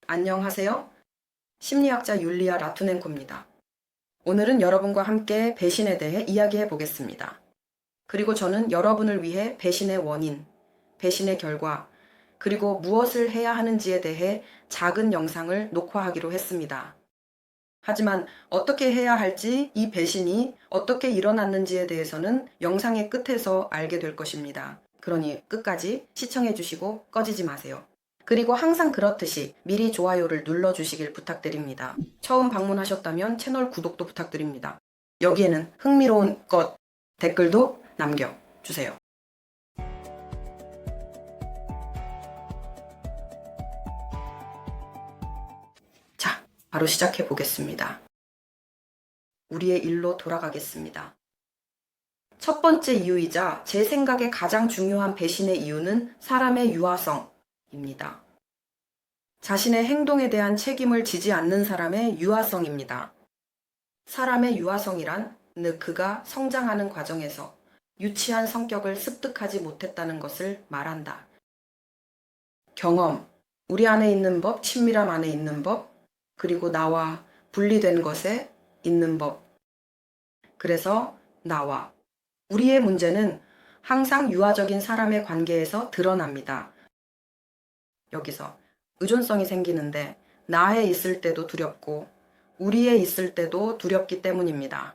안녕하세요. 심리학자 율리아 라투넨코입니다. 오늘은 여러분과 함께 배신에 대해 이야기해 보겠습니다. 그리고 저는 여러분을 위해 배신의 원인, 배신의 결과, 그리고 무엇을 해야 하는지에 대해 작은 영상을 녹화하기로 했습니다. 하지만 어떻게 해야 할지, 이 배신이 어떻게 일어났는지에 대해서는 영상의 끝에서 알게 될 것입니다. 그러니 끝까지 시청해 주시고 꺼지지 마세요. 그리고 항상 그렇듯이 미리 좋아요를 눌러주시길 부탁드립니다. 처음 방문하셨다면 채널 구독도 부탁드립니다. 여기에는 흥미로운 것, 댓글도 남겨주세요. 자, 바로 시작해 보겠습니다. 우리의 일로 돌아가겠습니다. 첫 번째 이유이자 제 생각에 가장 중요한 배신의 이유는 사람의 유아성입니다. 자신의 행동에 대한 책임을 지지 않는 사람의 유아성입니다. 사람의 유아성이란 그가 성장하는 과정에서 유치한 성격을 습득하지 못했다는 것을 말한다. 경험, 우리 안에 있는 법, 친밀함 안에 있는 법, 그리고 나와 분리된 것에 있는 법. 그래서 나와 우리의 문제는 항상 유아적인 사람의 관계에서 드러납니다. 여기서 의존성이 생기는데 나에 있을 때도 두렵고 우리에 있을 때도 두렵기 때문입니다.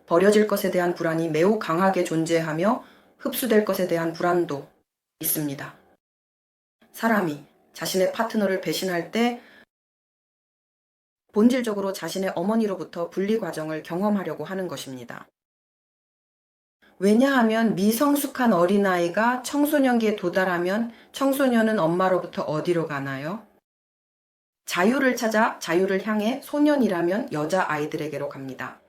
버려질 것에 대한 불안이 매우 강하게 존재하며 흡수될 것에 대한 불안도 있습니다. 사람이 자신의 파트너를 배신할 때 본질적으로 자신의 어머니로부터 분리 과정을 경험하려고 하는 것입니다. 왜냐하면 미성숙한 어린아이가 청소년기에 도달하면 청소년은 엄마로부터 어디로 가나요? 자유를 찾아 자유를 향해 소년이라면 여자아이들에게로 갑니다.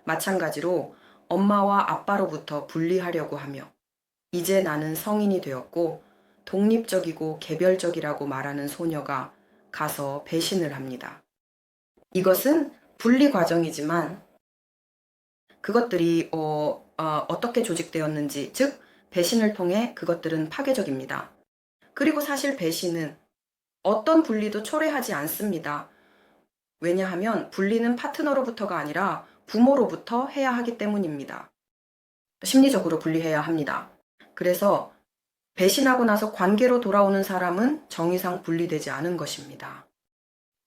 마찬가지로 엄마와 아빠로부터 분리하려고 하며 이제 나는 성인이 되었고 독립적이고 개별적이라고 말하는 소녀가 가서 배신을 합니다. 이것은 분리 과정이지만 그것들이 어떻게 조직되었는지, 즉 배신을 통해 그것들은 파괴적입니다. 그리고 사실 배신은 어떤 분리도 초래하지 않습니다. 왜냐하면 분리는 파트너로부터가 아니라 부모로부터 해야 하기 때문입니다. 심리적으로 분리해야 합니다. 그래서 배신하고 나서 관계로 돌아오는 사람은 정의상 분리되지 않은 것입니다.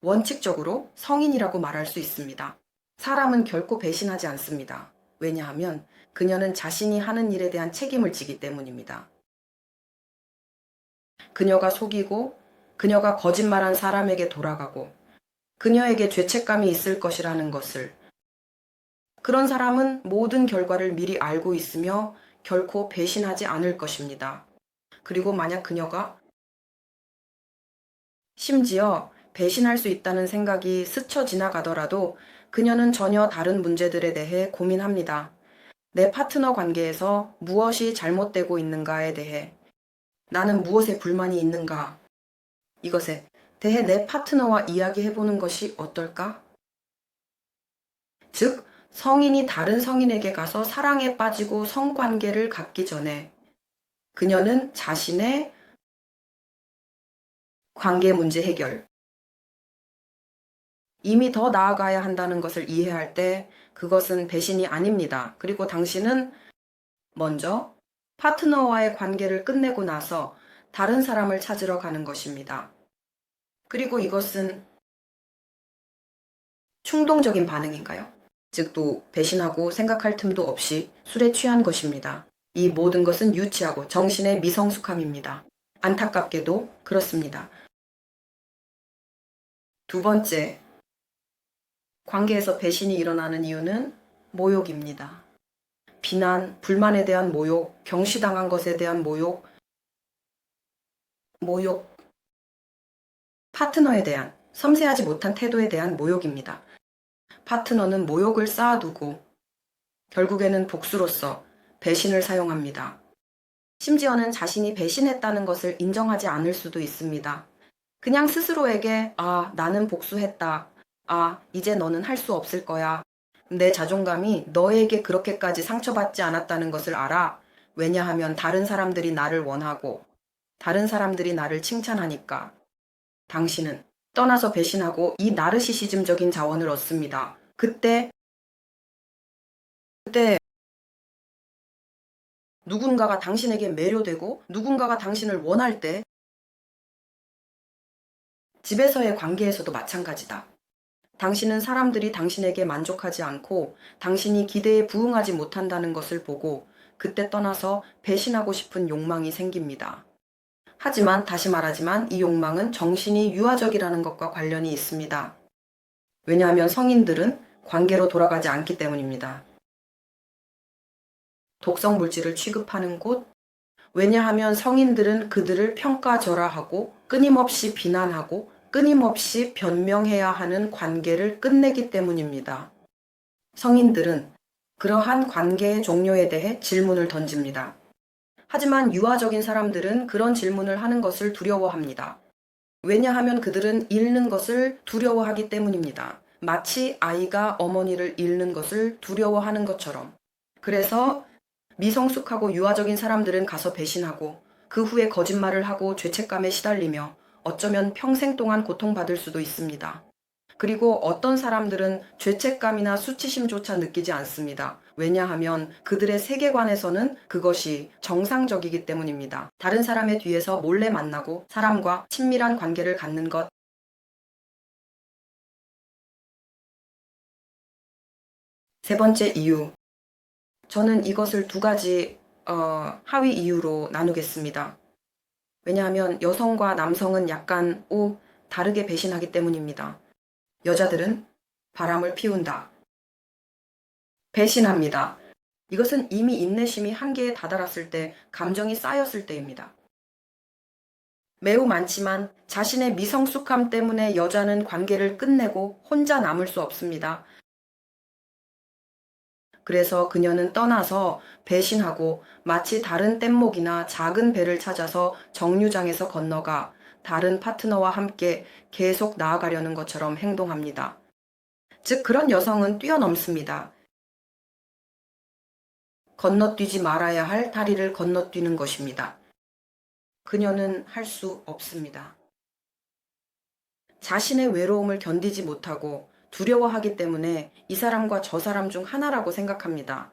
원칙적으로 성인이라고 말할 수 있습니다. 사람은 결코 배신하지 않습니다. 왜냐하면 그녀는 자신이 하는 일에 대한 책임을 지기 때문입니다. 그녀가 속이고 그녀가 거짓말한 사람에게 돌아가고 그녀에게 죄책감이 있을 것이라는 것을 그런 사람은 모든 결과를 미리 알고 있으며 결코 배신하지 않을 것입니다. 그리고 만약 그녀가 심지어 배신할 수 있다는 생각이 스쳐 지나가더라도 그녀는 전혀 다른 문제들에 대해 고민합니다. 내 파트너 관계에서 무엇이 잘못되고 있는가에 대해 나는 무엇에 불만이 있는가 이것에 대해 내 파트너와 이야기해보는 것이 어떨까? 즉, 성인이 다른 성인에게 가서 사랑에 빠지고 성관계를 갖기 전에 그녀는 자신의 관계 문제 해결, 이미 더 나아가야 한다는 것을 이해할 때 그것은 배신이 아닙니다. 그리고 당신은 먼저 파트너와의 관계를 끝내고 나서 다른 사람을 찾으러 가는 것입니다. 그리고 이것은 충동적인 반응인가요? 즉 또 배신하고 생각할 틈도 없이 술에 취한 것입니다. 이 모든 것은 유치하고 정신의 미성숙함입니다. 안타깝게도 그렇습니다. 두 번째, 관계에서 배신이 일어나는 이유는 모욕입니다. 비난, 불만에 대한 모욕, 경시당한 것에 대한 모욕, 파트너에 대한 섬세하지 못한 태도에 대한 모욕입니다. 파트너는 모욕을 쌓아두고 결국에는 복수로서 배신을 사용합니다. 심지어는 자신이 배신했다는 것을 인정하지 않을 수도 있습니다. 그냥 스스로에게 나는 복수했다. 이제 너는 할 수 없을 거야. 내 자존감이 너에게 그렇게까지 상처받지 않았다는 것을 알아. 왜냐하면 다른 사람들이 나를 원하고 다른 사람들이 나를 칭찬하니까. 당신은 떠나서 배신하고 이 나르시시즘적인 자원을 얻습니다. 그때 누군가가 당신에게 매료되고 누군가가 당신을 원할 때 집에서의 관계에서도 마찬가지다. 당신은 사람들이 당신에게 만족하지 않고 당신이 기대에 부응하지 못한다는 것을 보고 그때 떠나서 배신하고 싶은 욕망이 생깁니다. 하지만 다시 말하지만 이 욕망은 정신이 유아적이라는 것과 관련이 있습니다. 왜냐하면 성인들은 관계로 돌아가지 않기 때문입니다. 독성 물질을 취급하는 곳, 왜냐하면 성인들은 그들을 평가절하하고 끊임없이 비난하고 끊임없이 변명해야 하는 관계를 끝내기 때문입니다. 성인들은 그러한 관계의 종료에 대해 질문을 던집니다. 하지만 유아적인 사람들은 그런 질문을 하는 것을 두려워합니다. 왜냐하면 그들은 잃는 것을 두려워하기 때문입니다. 마치 아이가 어머니를 잃는 것을 두려워하는 것처럼. 그래서 미성숙하고 유아적인 사람들은 가서 배신하고 그 후에 거짓말을 하고 죄책감에 시달리며 어쩌면 평생 동안 고통받을 수도 있습니다. 그리고 어떤 사람들은 죄책감이나 수치심조차 느끼지 않습니다. 왜냐하면 그들의 세계관에서는 그것이 정상적이기 때문입니다. 다른 사람의 뒤에서 몰래 만나고 사람과 친밀한 관계를 갖는 것. 세 번째 이유. 저는 이것을 두 가지 하위 이유로 나누겠습니다. 왜냐하면 여성과 남성은 약간 다르게 배신하기 때문입니다. 여자들은 바람을 피운다. 배신합니다. 이것은 이미 인내심이 한계에 다다랐을 때, 감정이 쌓였을 때입니다. 매우 많지만 자신의 미성숙함 때문에 여자는 관계를 끝내고 혼자 남을 수 없습니다. 그래서 그녀는 떠나서 배신하고 마치 다른 뗏목이나 작은 배를 찾아서 정류장에서 건너가 다른 파트너와 함께 계속 나아가려는 것처럼 행동합니다. 즉, 그런 여성은 뛰어넘습니다. 건너뛰지 말아야 할 다리를 건너뛰는 것입니다. 그녀는 할 수 없습니다. 자신의 외로움을 견디지 못하고 두려워하기 때문에 이 사람과 저 사람 중 하나라고 생각합니다.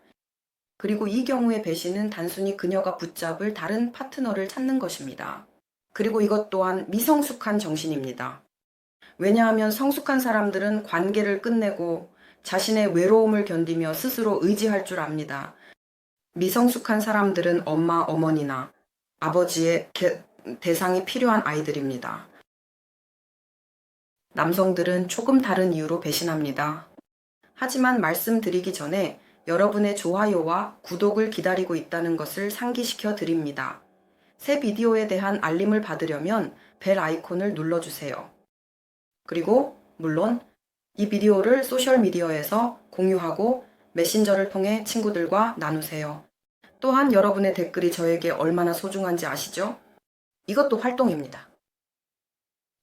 그리고 이 경우의 배신은 단순히 그녀가 붙잡을 다른 파트너를 찾는 것입니다. 그리고 이것 또한 미성숙한 정신입니다. 왜냐하면 성숙한 사람들은 관계를 끝내고 자신의 외로움을 견디며 스스로 의지할 줄 압니다. 미성숙한 사람들은 엄마, 어머니나 아버지의 대상이 필요한 아이들입니다. 남성들은 조금 다른 이유로 배신합니다. 하지만 말씀드리기 전에 여러분의 좋아요와 구독을 기다리고 있다는 것을 상기시켜 드립니다. 새 비디오에 대한 알림을 받으려면 벨 아이콘을 눌러주세요. 그리고 물론 이 비디오를 소셜미디어에서 공유하고 메신저를 통해 친구들과 나누세요. 또한 여러분의 댓글이 저에게 얼마나 소중한지 아시죠? 이것도 활동입니다.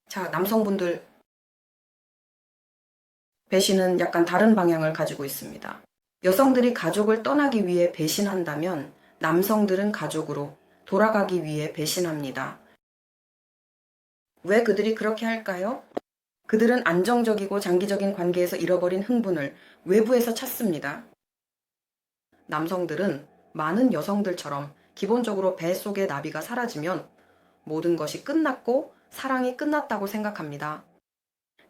자, 남성분들, 배신은 약간 다른 방향을 가지고 있습니다. 여성들이 가족을 떠나기 위해 배신한다면 남성들은 가족으로 돌아가기 위해 배신합니다. 왜 그들이 그렇게 할까요? 그들은 안정적이고 장기적인 관계에서 잃어버린 흥분을 외부에서 찾습니다. 남성들은 많은 여성들처럼 기본적으로 배 속의 나비가 사라지면 모든 것이 끝났고 사랑이 끝났다고 생각합니다.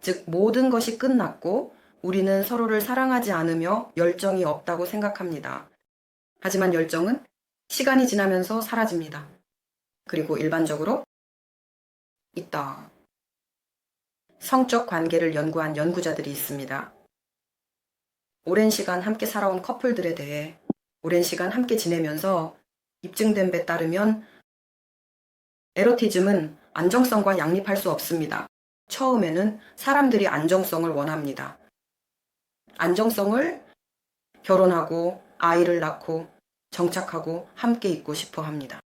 즉, 모든 것이 끝났고 우리는 서로를 사랑하지 않으며 열정이 없다고 생각합니다. 하지만 열정은 시간이 지나면서 사라집니다. 그리고 일반적으로 있다. 성적 관계를 연구한 연구자들이 있습니다. 오랜 시간 함께 살아온 커플들에 대해 오랜 시간 함께 지내면서 입증된 바에 따르면 에로티즘은 안정성과 양립할 수 없습니다. 처음에는 사람들이 안정성을 원합니다. 안정성을 결혼하고 아이를 낳고 정착하고 함께 있고 싶어 합니다.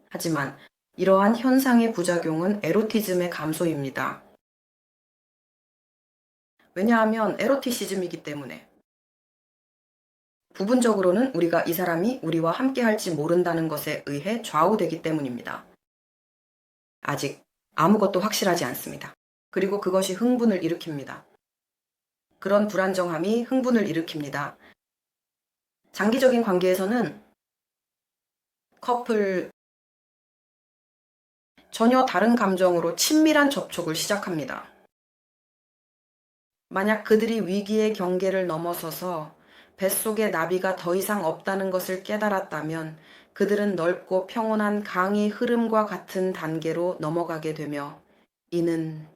하지만 이러한 현상의 부작용은 에로티즘의 감소입니다. 왜냐하면 에로티시즘이기 때문에. 부분적으로는 우리가 이 사람이 우리와 함께 할지 모른다는 것에 의해 좌우되기 때문입니다. 아직 아무것도 확실하지 않습니다. 그리고 그것이 흥분을 일으킵니다. 그런 불안정함이 흥분을 일으킵니다. 장기적인 관계에서는 커플 전혀 다른 감정으로 친밀한 접촉을 시작합니다. 만약 그들이 위기의 경계를 넘어서서 뱃속에 나비가 더 이상 없다는 것을 깨달았다면 그들은 넓고 평온한 강의 흐름과 같은 단계로 넘어가게 되며 이는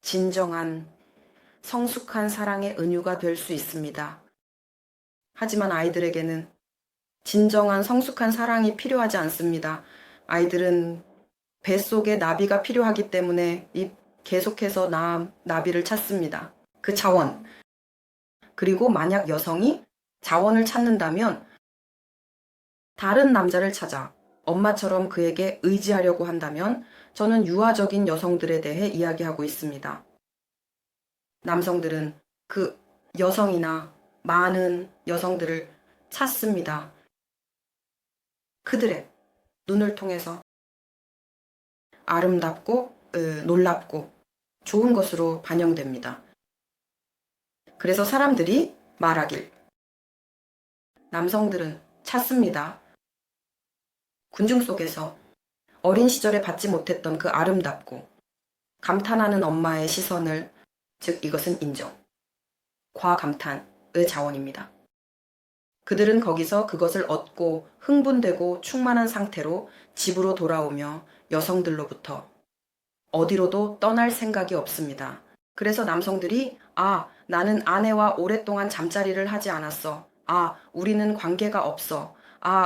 진정한 성숙한 사랑의 은유가 될 수 있습니다. 하지만 아이들에게는 진정한 성숙한 사랑이 필요하지 않습니다. 아이들은 뱃속에 나비가 필요하기 때문에 계속해서 나비를 찾습니다. 그 자원. 그리고 만약 여성이 자원을 찾는다면 다른 남자를 찾아 엄마처럼 그에게 의지하려고 한다면 저는 유아적인 여성들에 대해 이야기하고 있습니다. 남성들은 그 여성이나 많은 여성들을 찾습니다. 그들의 눈을 통해서 아름답고 놀랍고 좋은 것으로 반영됩니다. 그래서 사람들이 말하길 남성들은 찾습니다. 군중 속에서 어린 시절에 받지 못했던 그 아름답고 감탄하는 엄마의 시선을, 즉 이것은 인정, 과감탄의 자원입니다. 그들은 거기서 그것을 얻고 흥분되고 충만한 상태로 집으로 돌아오며 여성들로부터 어디로도 떠날 생각이 없습니다. 그래서 남성들이 나는 아내와 오랫동안 잠자리를 하지 않았어. 우리는 관계가 없어.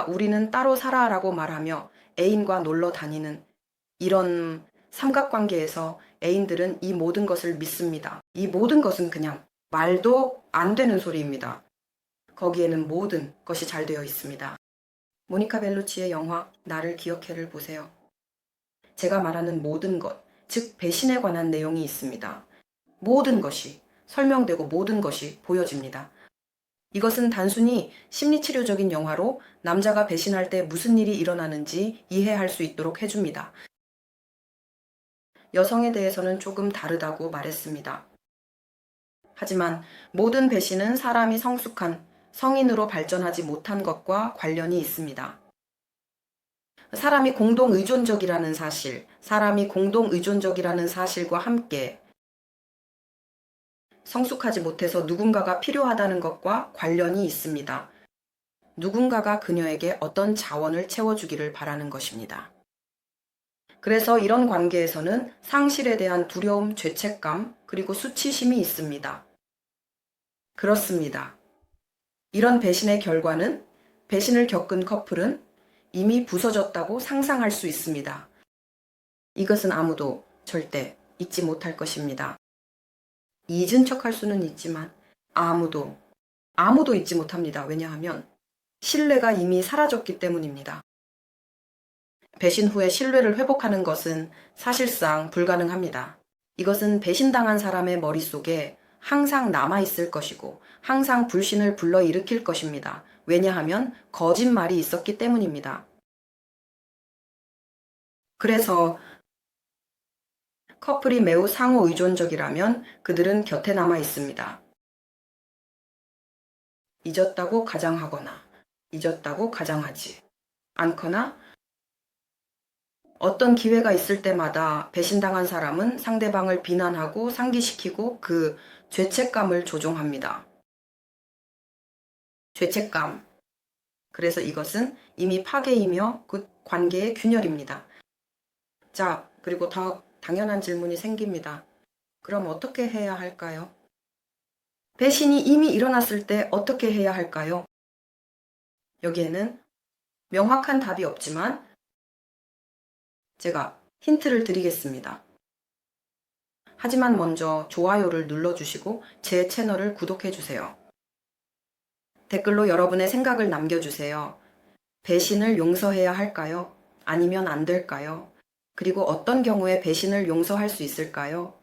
우리는 따로 살아 라고 말하며 애인과 놀러 다니는 이런 삼각관계에서 애인들은 이 모든 것을 믿습니다. 이 모든 것은 그냥 말도 안 되는 소리입니다. 거기에는 모든 것이 잘 되어 있습니다. 모니카 벨루치의 영화 나를 기억해를 보세요. 제가 말하는 모든 것, 즉 배신에 관한 내용이 있습니다. 모든 것이 설명되고 모든 것이 보여집니다. 이것은 단순히 심리치료적인 영화로 남자가 배신할 때 무슨 일이 일어나는지 이해할 수 있도록 해줍니다. 여성에 대해서는 조금 다르다고 말했습니다. 하지만 모든 배신은 사람이 성숙한 성인으로 발전하지 못한 것과 관련이 있습니다. 사람이 공동의존적이라는 사실과 함께 성숙하지 못해서 누군가가 필요하다는 것과 관련이 있습니다. 누군가가 그녀에게 어떤 자원을 채워주기를 바라는 것입니다. 그래서 이런 관계에서는 상실에 대한 두려움, 죄책감, 그리고 수치심이 있습니다. 그렇습니다. 이런 배신의 결과는 배신을 겪은 커플은 이미 부서졌다고 상상할 수 있습니다. 이것은 아무도 절대 잊지 못할 것입니다. 잊은 척할 수는 있지만 아무도 잊지 못합니다. 왜냐하면 신뢰가 이미 사라졌기 때문입니다. 배신 후에 신뢰를 회복하는 것은 사실상 불가능합니다. 이것은 배신당한 사람의 머릿속에 항상 남아있을 것이고 항상 불신을 불러일으킬 것입니다. 왜냐하면 거짓말이 있었기 때문입니다. 그래서 커플이 매우 상호 의존적이라면 그들은 곁에 남아 있습니다. 잊었다고 가장하거나 잊었다고 가장하지 않거나 어떤 기회가 있을 때마다 배신당한 사람은 상대방을 비난하고 상기시키고 그 죄책감을 조종합니다. 죄책감. 그래서 이것은 이미 파괴이며 그 관계의 균열입니다. 자, 그리고 더 당연한 질문이 생깁니다. 그럼 어떻게 해야 할까요? 배신이 이미 일어났을 때 어떻게 해야 할까요? 여기에는 명확한 답이 없지만 제가 힌트를 드리겠습니다. 하지만 먼저 좋아요를 눌러주시고 제 채널을 구독해주세요. 댓글로 여러분의 생각을 남겨주세요. 배신을 용서해야 할까요? 아니면 안 될까요? 그리고 어떤 경우에 배신을 용서할 수 있을까요?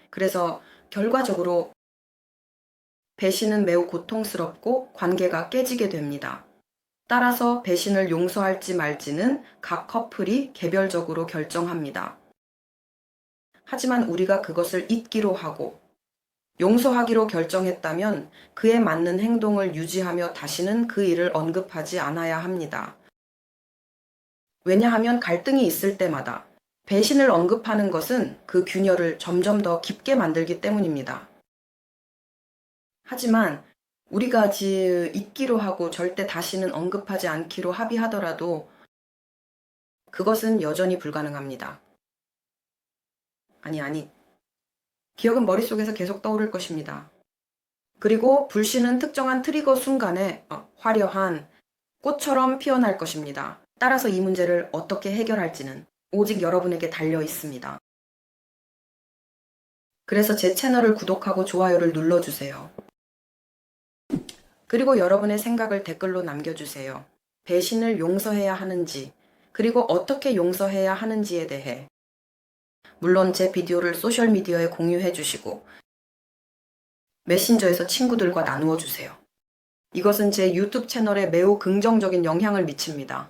그래서 결과적으로 배신은 매우 고통스럽고 관계가 깨지게 됩니다. 따라서 배신을 용서할지 말지는 각 커플이 개별적으로 결정합니다. 하지만 우리가 그것을 잊기로 하고 용서하기로 결정했다면 그에 맞는 행동을 유지하며 다시는 그 일을 언급하지 않아야 합니다. 왜냐하면 갈등이 있을 때마다 배신을 언급하는 것은 그 균열을 점점 더 깊게 만들기 때문입니다. 하지만 우리가 잊기로 하고 절대 다시는 언급하지 않기로 합의하더라도 그것은 여전히 불가능합니다. 아니. 기억은 머릿속에서 계속 떠오를 것입니다. 그리고 불신은 특정한 트리거 순간에 화려한 꽃처럼 피어날 것입니다. 따라서 이 문제를 어떻게 해결할지는 오직 여러분에게 달려 있습니다. 그래서 제 채널을 구독하고 좋아요를 눌러주세요. 그리고 여러분의 생각을 댓글로 남겨주세요. 배신을 용서해야 하는지, 그리고 어떻게 용서해야 하는지에 대해. 물론 제 비디오를 소셜미디어에 공유해 주시고 메신저에서 친구들과 나누어 주세요. 이것은 제 유튜브 채널에 매우 긍정적인 영향을 미칩니다.